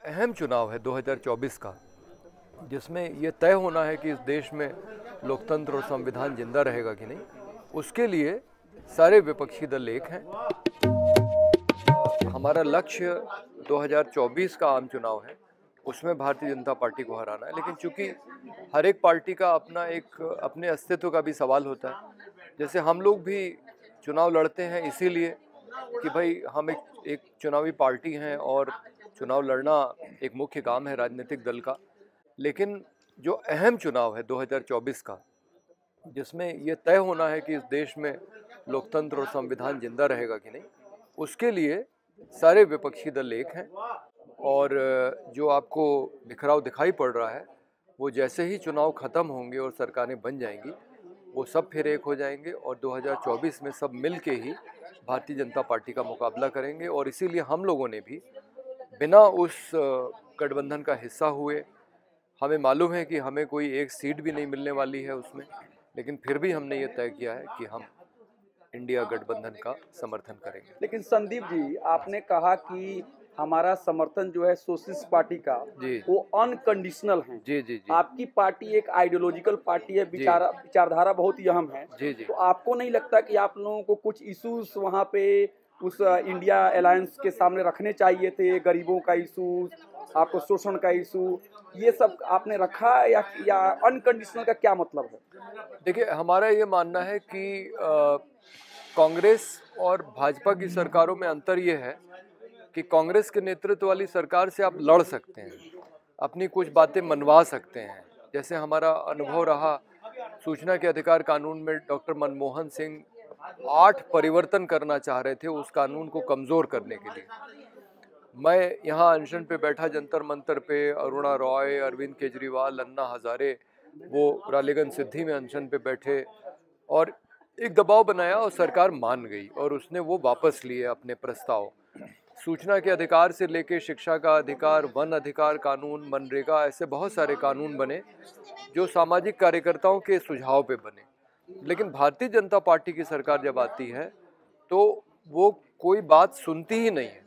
अहम चुनाव है 2024 का, जिसमें ये तय होना है कि इस देश में लोकतंत्र और संविधान जिंदा रहेगा कि नहीं। उसके लिए सारे विपक्षी दल एक हैं। हमारा लक्ष्य 2024 का आम चुनाव है, उसमें भारतीय जनता पार्टी को हराना है। लेकिन चूंकि हर एक पार्टी का अपने अस्तित्व का भी सवाल होता है। जैसे हम लोग भी चुनाव लड़ते हैं इसीलिए कि भाई हम एक चुनावी पार्टी हैं और चुनाव लड़ना एक मुख्य काम है राजनीतिक दल का। लेकिन जो अहम चुनाव है 2024 का, जिसमें ये तय होना है कि इस देश में लोकतंत्र और संविधान जिंदा रहेगा कि नहीं, उसके लिए सारे विपक्षी दल एक हैं। और जो आपको बिखराव दिखाई पड़ रहा है, वो जैसे ही चुनाव खत्म होंगे और सरकारें बन जाएंगी, वो सब फिर एक हो जाएंगे और 2024 में सब मिल के ही भारतीय जनता पार्टी का मुकाबला करेंगे। और इसीलिए हम लोगों ने भी बिना उस गठबंधन का हिस्सा हुए, हमें मालूम है कि हमें कोई एक सीट भी नहीं मिलने वाली है उसमें, लेकिन फिर भी हमने ये तय किया है कि हम इंडिया गठबंधन का समर्थन करेंगे। लेकिन संदीप जी, आपने कहा कि हमारा समर्थन जो है सोशलिस्ट पार्टी का जी वो अनकंडीशनल है। जी जी जी आपकी पार्टी एक आइडियोलॉजिकल पार्टी है, विचारधारा बहुत ही अहम है। जी जी तो आपको नहीं लगता कि आप लोगों को कुछ इश्यूज वहाँ पे उस इंडिया अलायंस के सामने रखने चाहिए थे? गरीबों का इशू, आपको शोषण का इशू, ये सब आपने रखा या अनकंडीशनल का क्या मतलब है? देखिए, हमारा ये मानना है कि कांग्रेस और भाजपा की सरकारों में अंतर ये है कि कांग्रेस के नेतृत्व वाली सरकार से आप लड़ सकते हैं, अपनी कुछ बातें मनवा सकते हैं। जैसे हमारा अनुभव रहा सूचना के अधिकार कानून में, डॉक्टर मनमोहन सिंह 8 परिवर्तन करना चाह रहे थे उस कानून को कमज़ोर करने के लिए। मैं यहाँ अनशन पे बैठा जंतर मंतर पे, अरुणा रॉय, अरविंद केजरीवाल, अन्ना हजारे वो रालेगंज सिद्धि में अनशन पे बैठे और एक दबाव बनाया और सरकार मान गई और उसने वो वापस लिए अपने प्रस्ताव। सूचना के अधिकार से लेके शिक्षा का अधिकार, वन अधिकार कानून, मनरेगा, ऐसे बहुत सारे कानून बने जो सामाजिक कार्यकर्ताओं के सुझाव पे बने। लेकिन भारतीय जनता पार्टी की सरकार जब आती है तो वो कोई बात सुनती ही नहीं है।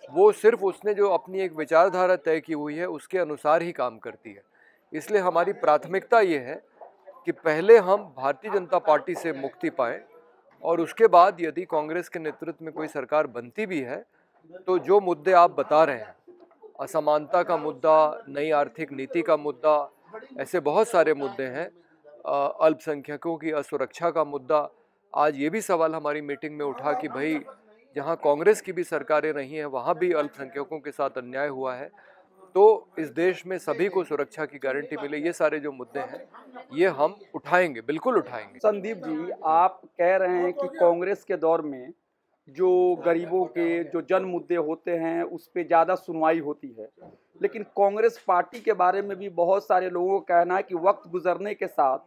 वो सिर्फ उसने जो अपनी एक विचारधारा तय की हुई है उसके अनुसार ही काम करती है। इसलिए हमारी प्राथमिकता ये है कि पहले हम भारतीय जनता पार्टी से मुक्ति पाएं और उसके बाद यदि कांग्रेस के नेतृत्व में कोई सरकार बनती भी है तो जो मुद्दे आप बता रहे हैं, असमानता का मुद्दा, नई आर्थिक नीति का मुद्दा, ऐसे बहुत सारे मुद्दे हैं, अल्पसंख्यकों की असुरक्षा का मुद्दा। आज ये भी सवाल हमारी मीटिंग में उठा कि भाई जहाँ कांग्रेस की भी सरकारें रही हैं वहाँ भी अल्पसंख्यकों के साथ अन्याय हुआ है, तो इस देश में सभी को सुरक्षा की गारंटी मिले। ये सारे जो मुद्दे हैं ये हम उठाएंगे, बिल्कुल उठाएंगे। संदीप जी, आप कह रहे हैं कि कांग्रेस के दौर में जो गरीबों के जो जन मुद्दे होते हैं उस पे ज़्यादा सुनवाई होती है, लेकिन कांग्रेस पार्टी के बारे में भी बहुत सारे लोगों का कहना है कि वक्त गुजरने के साथ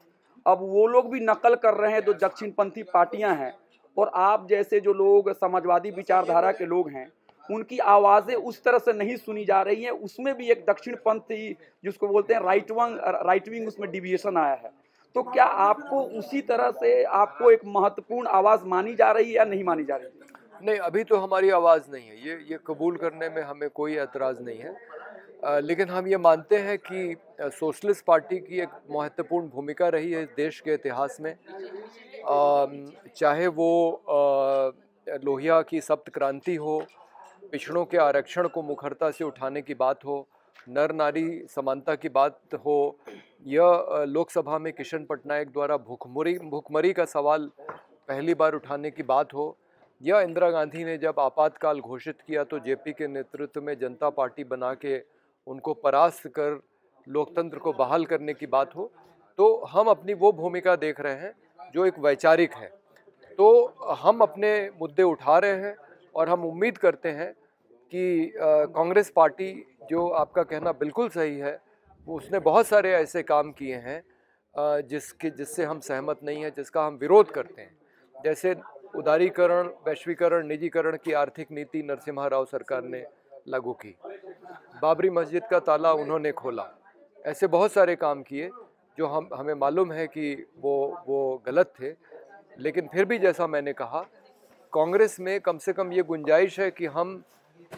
अब वो लोग भी नकल कर रहे हैं जो दक्षिणपंथी पार्टियां हैं, और आप जैसे जो लोग समाजवादी विचारधारा के लोग हैं उनकी आवाज़ें उस तरह से नहीं सुनी जा रही हैं। उसमें भी एक दक्षिणपंथी जिसको बोलते हैं राइट विंग उसमें डिविएशन आया है। तो क्या आपको उसी तरह से आपको एक महत्वपूर्ण आवाज़ मानी जा रही है या नहीं मानी जा रही है? नहीं, अभी तो हमारी आवाज़ नहीं है, ये कबूल करने में हमें कोई एतराज़ नहीं है। लेकिन हम ये मानते हैं कि सोशलिस्ट पार्टी की एक महत्वपूर्ण भूमिका रही है इस देश के इतिहास में। चाहे वो लोहिया की सप्त क्रांति हो, पिछड़ों के आरक्षण को मुखरता से उठाने की बात हो, नर नारी समानता की बात हो, यह लोकसभा में किशन पटनायक द्वारा भुखमरी का सवाल पहली बार उठाने की बात हो, या इंदिरा गांधी ने जब आपातकाल घोषित किया तो जेपी के नेतृत्व में जनता पार्टी बना के उनको परास्त कर लोकतंत्र को बहाल करने की बात हो, तो हम अपनी वो भूमिका देख रहे हैं जो एक वैचारिक है। तो हम अपने मुद्दे उठा रहे हैं और हम उम्मीद करते हैं कि कांग्रेस पार्टी, जो आपका कहना बिल्कुल सही है, वो उसने बहुत सारे ऐसे काम किए हैं जिससे हम सहमत नहीं हैं, जिसका हम विरोध करते हैं। जैसे उदारीकरण, वैश्वीकरण, निजीकरण की आर्थिक नीति नरसिम्हा राव सरकार ने लागू की, बाबरी मस्जिद का ताला उन्होंने खोला, ऐसे बहुत सारे काम किए जो हमें मालूम है कि वो गलत थे। लेकिन फिर भी जैसा मैंने कहा, कांग्रेस में कम से कम ये गुंजाइश है कि हम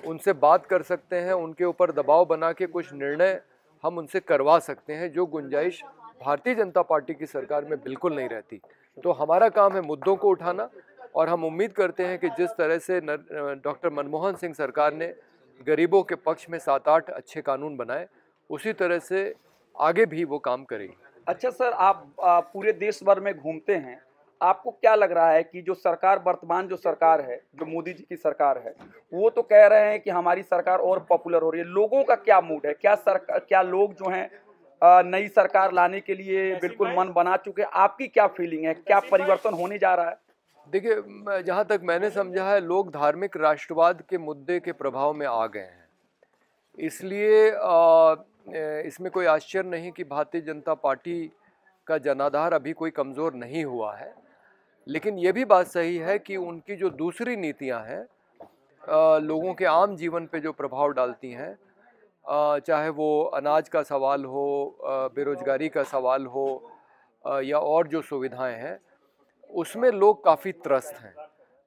उनसे बात कर सकते हैं, उनके ऊपर दबाव बना के कुछ निर्णय हम उनसे करवा सकते हैं, जो गुंजाइश भारतीय जनता पार्टी की सरकार में बिल्कुल नहीं रहती। तो हमारा काम है मुद्दों को उठाना, और हम उम्मीद करते हैं कि जिस तरह से डॉक्टर मनमोहन सिंह सरकार ने गरीबों के पक्ष में 7-8 अच्छे कानून बनाए, उसी तरह से आगे भी वो काम करेगी। अच्छा सर, आप पूरे देश भर में घूमते हैं, आपको क्या लग रहा है कि जो सरकार, वर्तमान जो सरकार है, जो मोदी जी की सरकार है, वो तो कह रहे हैं कि हमारी सरकार और पॉपुलर हो रही है, लोगों का क्या मूड है? क्या लोग जो हैं नई सरकार लाने के लिए बिल्कुल मन बना चुके हैं? आपकी क्या फीलिंग है, क्या परिवर्तन होने जा रहा है? देखिए, जहाँ तक मैंने समझा है, लोग धार्मिक राष्ट्रवाद के मुद्दे के प्रभाव में आ गए हैं, इसलिए इसमें कोई आश्चर्य नहीं कि भारतीय जनता पार्टी का जनाधार अभी कोई कमज़ोर नहीं हुआ है। लेकिन ये भी बात सही है कि उनकी जो दूसरी नीतियां हैं, लोगों के आम जीवन पे जो प्रभाव डालती हैं, चाहे वो अनाज का सवाल हो, बेरोजगारी का सवाल हो, या और जो सुविधाएं हैं, उसमें लोग काफ़ी त्रस्त हैं।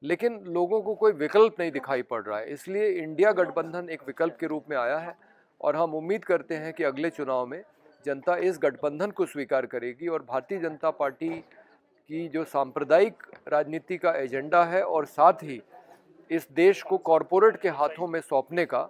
लेकिन लोगों को कोई विकल्प नहीं दिखाई पड़ रहा है, इसलिए इंडिया गठबंधन एक विकल्प के रूप में आया है, और हम उम्मीद करते हैं कि अगले चुनाव में जनता इस गठबंधन को स्वीकार करेगी, और भारतीय जनता पार्टी की जो सांप्रदायिक राजनीति का एजेंडा है, और साथ ही इस देश को कॉरपोरेट के हाथों में सौंपने का,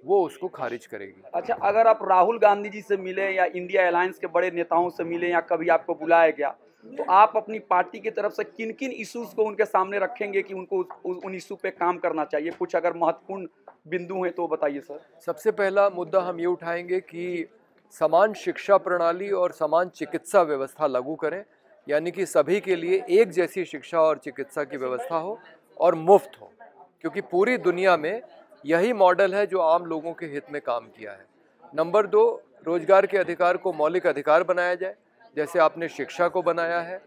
वो उसको खारिज करेगी। अच्छा, अगर आप राहुल गांधी जी से मिले या इंडिया अलायंस के बड़े नेताओं से मिले या कभी आपको बुलाया गया, तो आप अपनी पार्टी की तरफ से किन किन इश्यूज को उनके सामने रखेंगे कि उनको उन इशू पे काम करना चाहिए? कुछ अगर महत्वपूर्ण बिंदु हैं तो बताइए सर। सबसे पहला मुद्दा हम ये उठाएंगे कि समान शिक्षा प्रणाली और समान चिकित्सा व्यवस्था लागू करें, यानी कि सभी के लिए एक जैसी शिक्षा और चिकित्सा की व्यवस्था हो और मुफ्त हो, क्योंकि पूरी दुनिया में यही मॉडल है जो आम लोगों के हित में काम किया है। नंबर 2, रोजगार के अधिकार को मौलिक अधिकार बनाया जाए, जैसे आपने शिक्षा को बनाया है,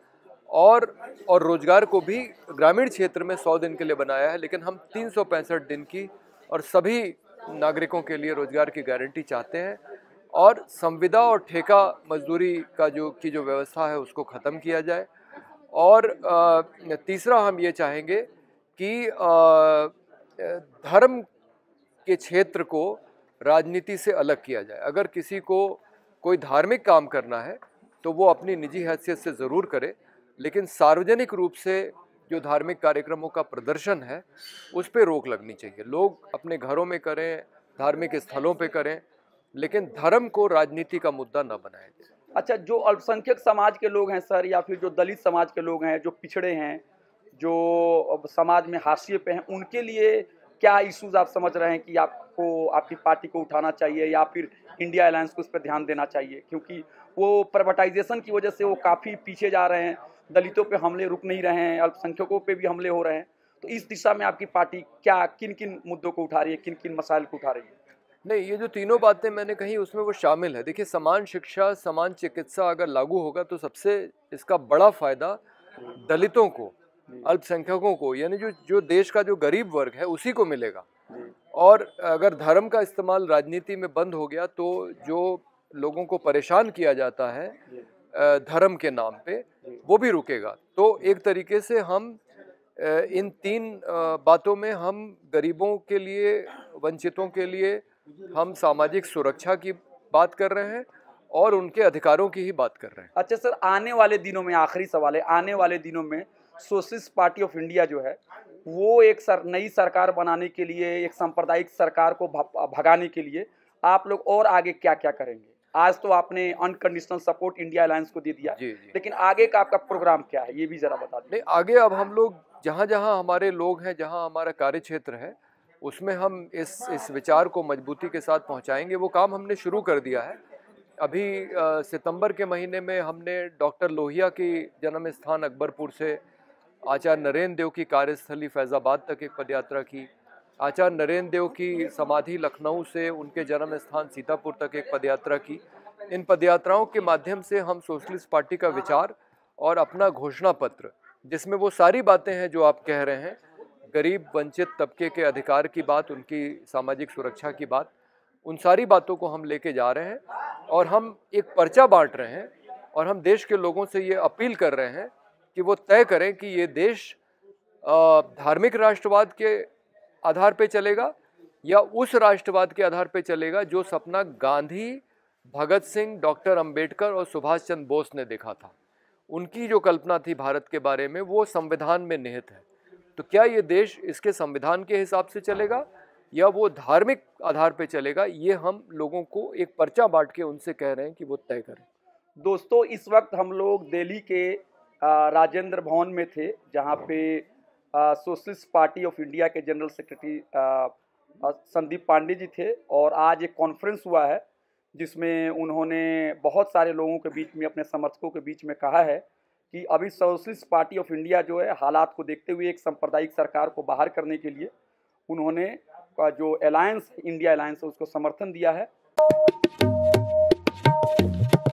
और रोजगार को भी ग्रामीण क्षेत्र में 100 दिन के लिए बनाया है, लेकिन हम 365 दिन की और सभी नागरिकों के लिए रोजगार की गारंटी चाहते हैं। और संविदा और ठेका मजदूरी का जो व्यवस्था है, उसको ख़त्म किया जाए। और तीसरा हम ये चाहेंगे कि धर्म के क्षेत्र को राजनीति से अलग किया जाए। अगर किसी को कोई धार्मिक काम करना है तो वो अपनी निजी हैसियत से ज़रूर करे, लेकिन सार्वजनिक रूप से जो धार्मिक कार्यक्रमों का प्रदर्शन है, उस पर रोक लगनी चाहिए। लोग अपने घरों में करें, धार्मिक स्थलों पे करें, लेकिन धर्म को राजनीति का मुद्दा न बनाया जाए। अच्छा, जो अल्पसंख्यक समाज के लोग हैं सर, या फिर जो दलित समाज के लोग हैं, जो पिछड़े हैं, जो समाज में हाशिए पे हैं, उनके लिए क्या इश्यूज आप समझ रहे हैं कि आपको, आपकी पार्टी को उठाना चाहिए, या फिर इंडिया अलायंस को उस पर ध्यान देना चाहिए? क्योंकि वो प्राइवेटाइजेशन की वजह से वो काफ़ी पीछे जा रहे हैं, दलितों पे हमले रुक नहीं रहे हैं, अल्पसंख्यकों पे भी हमले हो रहे हैं। तो इस दिशा में आपकी पार्टी क्या, किन किन मुद्दों को उठा रही है, किन किन मसाइल को उठा रही है? नहीं, ये जो तीनों बातें मैंने कही उसमें वो शामिल है। देखिए, समान शिक्षा, समान चिकित्सा अगर लागू होगा तो सबसे इसका बड़ा फायदा दलितों को, अल्पसंख्यकों को, यानी जो देश का जो गरीब वर्ग है उसी को मिलेगा। और अगर धर्म का इस्तेमाल राजनीति में बंद हो गया तो जो लोगों को परेशान किया जाता है धर्म के नाम पे, वो भी रुकेगा। तो एक तरीके से हम इन 3 बातों में हम गरीबों के लिए, वंचितों के लिए हम सामाजिक सुरक्षा की बात कर रहे हैं और उनके अधिकारों की ही बात कर रहे हैं। अच्छा सर, आने वाले दिनों में, आखिरी सवाल है, आने वाले दिनों में सोशलिस्ट पार्टी ऑफ इंडिया जो है, वो एक नई सरकार बनाने के लिए, एक सांप्रदायिक सरकार को भगाने के लिए आप लोग और आगे क्या क्या करेंगे? आज तो आपने अनकंडीशनल सपोर्ट इंडिया अलायंस को दे दिया, लेकिन आगे का आपका प्रोग्राम क्या है, ये भी जरा बता दें। नहीं, आगे अब हम लोग जहाँ जहाँ हमारे लोग हैं, जहाँ हमारा कार्य क्षेत्र है, उसमें हम इस विचार को मजबूती के साथ पहुँचाएंगे। वो काम हमने शुरू कर दिया है। अभी सितंबर के महीने में हमने डॉक्टर लोहिया की जन्म स्थान अकबरपुर से आचार्य नरेंद्र देव की कार्यस्थली फैज़ाबाद तक एक पदयात्रा की। आचार्य नरेंद्र देव की समाधि लखनऊ से उनके जन्म स्थान सीतापुर तक एक पदयात्रा की। इन पदयात्राओं के माध्यम से हम सोशलिस्ट पार्टी का विचार और अपना घोषणा पत्र, जिसमें वो सारी बातें हैं जो आप कह रहे हैं, गरीब वंचित तबके के अधिकार की बात, उनकी सामाजिक सुरक्षा की बात, उन सारी बातों को हम लेके जा रहे हैं। और हम एक पर्चा बांट रहे हैं और हम देश के लोगों से ये अपील कर रहे हैं कि वो तय करें कि ये देश धार्मिक राष्ट्रवाद के आधार पे चलेगा या उस राष्ट्रवाद के आधार पर चलेगा जो सपना गांधी, भगत सिंह, डॉक्टर अंबेडकर और सुभाष चंद्र बोस ने देखा था? उनकी जो कल्पना थी भारत के बारे में वो संविधान में निहित है। तो क्या ये देश इसके संविधान के हिसाब से चलेगा या वो धार्मिक आधार पे चलेगा? ये हम लोगों को एक पर्चा बांट के उनसे कह रहे हैं कि वो तय करें। दोस्तों, इस वक्त हम लोग दिल्ली के राजेंद्र भवन में थे, जहाँ पे सोशलिस्ट पार्टी ऑफ इंडिया के जनरल सेक्रेटरी संदीप पांडे जी थे और आज एक कॉन्फ्रेंस हुआ है जिसमें उन्होंने बहुत सारे लोगों के बीच में, अपने समर्थकों के बीच में कहा है कि अभी सोशलिस्ट पार्टी ऑफ इंडिया जो है, हालात को देखते हुए एक सांप्रदायिक सरकार को बाहर करने के लिए उन्होंने जो अलायंस, इंडिया अलायंस है, उसको समर्थन दिया है।